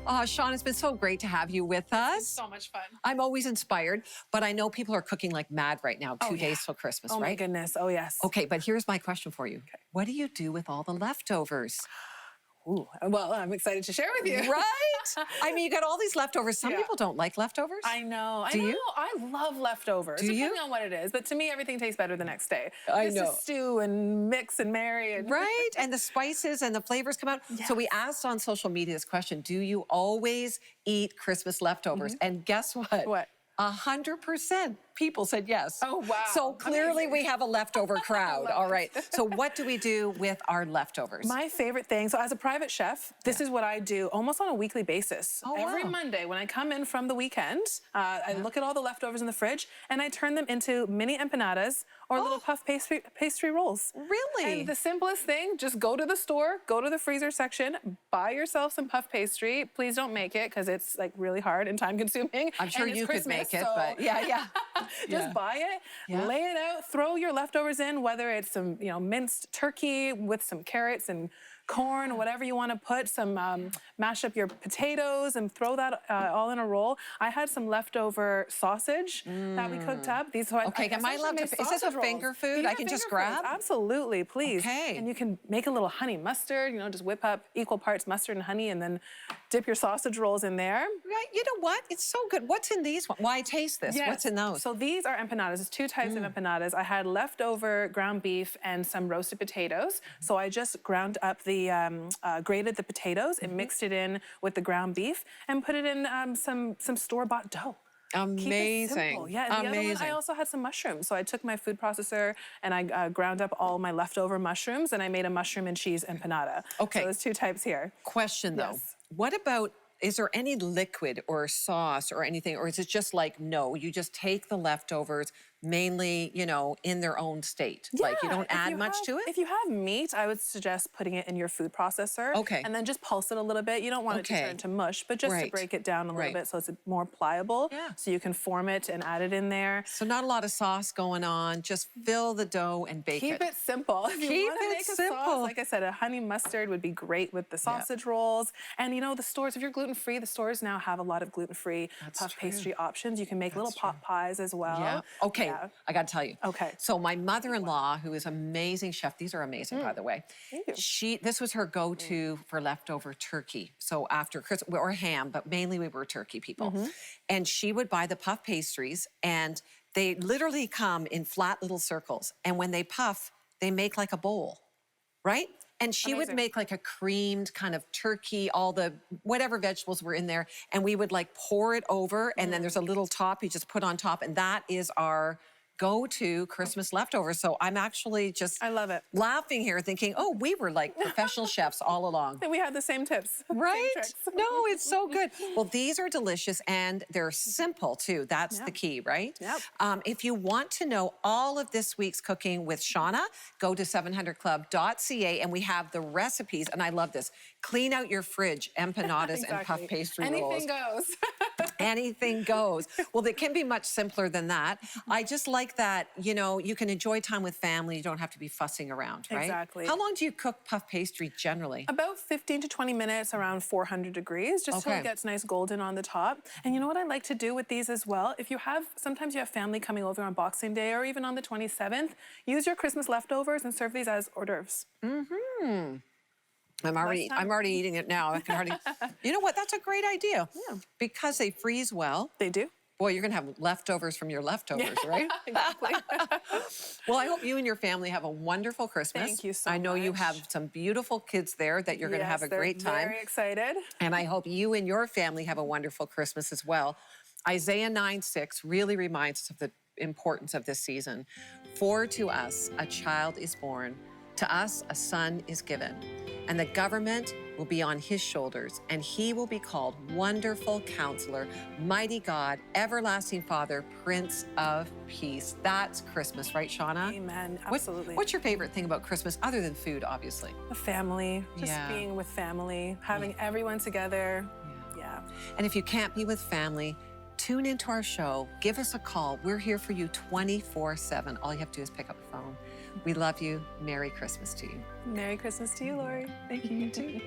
Shaunna, it's been so great to have you with us. It's so much fun. I'm always inspired, but I know people are cooking like mad right now, 2 days till Christmas, right? Oh my goodness, oh yes. Okay, but here's my question for you. Okay. What do you do with all the leftovers? Ooh, well, I'm excited to share with you. Right? I mean, you got all these leftovers. Some people don't like leftovers. I know. Do you? I love leftovers. Do depending you? on what it is. But to me, everything tastes better the next day. I Just know. to stew and mix and marry. And right? And the spices and the flavors come out. Yes. So we asked on social media this question, do you always eat Christmas leftovers? And guess what? What? 100% people said yes. Oh, wow. So clearly we have a leftover crowd. All right. So what do we do with our leftovers? My favorite thing, so as a private chef, this is what I do almost on a weekly basis. Oh, Every wow. Monday when I come in from the weekend, I look at all the leftovers in the fridge and I turn them into mini empanadas or little puff pastry rolls. Really? And the simplest thing, just go to the store, go to the freezer section, buy yourself some puff pastry. Please don't make it because it's like really hard and time consuming. I'm sure you could make it, but yeah. Just buy it, lay it out, throw your leftovers in, whether it's some, minced turkey with some carrots and corn, whatever you want to put, some mash up your potatoes and throw that all in a roll. I had some leftover sausage that we cooked up. Okay, am I allowed to? Is this a finger food I can just grab? Absolutely, please. Okay. And you can make a little honey mustard, just whip up equal parts mustard and honey and then dip your sausage rolls in there. Right, you know what? It's so good. What's in these ones? Why taste this? Yes. What's in those? So these are empanadas. There's two types of empanadas. I had leftover ground beef and some roasted potatoes. So I just ground up grated the potatoes and mixed it in with the ground beef and put it in some store-bought dough. Amazing. Keep it simple. Yeah, and the Amazing. other one, I also had some mushrooms. So I took my food processor and I ground up all my leftover mushrooms and I made a mushroom and cheese empanada. Okay. So there's two types here. Question though. Yes. What about, is there any liquid or sauce or anything, or is it just like, no, you just take the leftovers, mainly, in their own state? Like you don't add much to it? If you have meat, I would suggest putting it in your food processor. Okay. And then just pulse it a little bit. You don't want it to turn to mush, but just to break it down a little bit so it's more pliable. Yeah. So you can form it and add it in there. So not a lot of sauce going on, just fill the dough and bake it. Keep it simple. If you want to make a sauce, like I said, a honey mustard would be great with the sausage rolls. And the stores, if you're gluten-free, the stores now have a lot of gluten-free puff pastry options. You can make little pot pies as well. Yeah. Okay, I got to tell you. Okay. So my mother-in-law, who is an amazing chef, these are amazing, by the way. Thank you. This was her go-to for leftover turkey. So after Christmas, or ham, but mainly we were turkey people. And she would buy the puff pastries, and they literally come in flat little circles. And when they puff, they make like a bowl, right? And she would make like a creamed kind of turkey, all the whatever vegetables were in there, and we would like pour it over, and then there's a little top you just put on top, and that is our go-to Christmas leftovers. So I'm actually just I love it. laughing here thinking, oh, we were like professional chefs all along. And we had the same tips. Right? Same tricks. No, it's so good. Well, these are delicious and they're simple too. That's the key, right? Yep. If you want to know all of this week's cooking with Shaunna, go to 700club.ca and we have the recipes. And I love this. Clean out your fridge, empanadas and puff pastry rolls. Anything goes. Anything goes. Well, it can be much simpler than that. I just like that, you can enjoy time with family. You don't have to be fussing around, right? Exactly. How long do you cook puff pastry generally? About 15 to 20 minutes around 400 degrees, just so it gets nice golden on the top. And you know what I like to do with these as well? Sometimes you have family coming over on Boxing Day or even on the 27th, use your Christmas leftovers and serve these as hors d'oeuvres. I'm already eating it now. I can already. You know what? That's a great idea. Yeah. Because they freeze well. They do. Boy, you're gonna have leftovers from your leftovers, right? Exactly. Well, I hope you and your family have a wonderful Christmas. Thank you so much. I know you have some beautiful kids there that you're gonna have a great time. Very excited. And I hope you and your family have a wonderful Christmas as well. Isaiah 9:6 really reminds us of the importance of this season. For to us a child is born, to us a son is given, and the government will be on his shoulders, and he will be called Wonderful Counselor, Mighty God, Everlasting Father, Prince of Peace. That's Christmas, right, Shaunna? Amen. Absolutely. What's your favorite thing about Christmas, other than food, obviously? The family, just being with family, having everyone together. Yeah. And if you can't be with family, tune into our show. Give us a call. We're here for you 24/7. All you have to do is pick up the phone. We love you. Merry Christmas to you. Merry Christmas to you, Lori. Thank you, you too.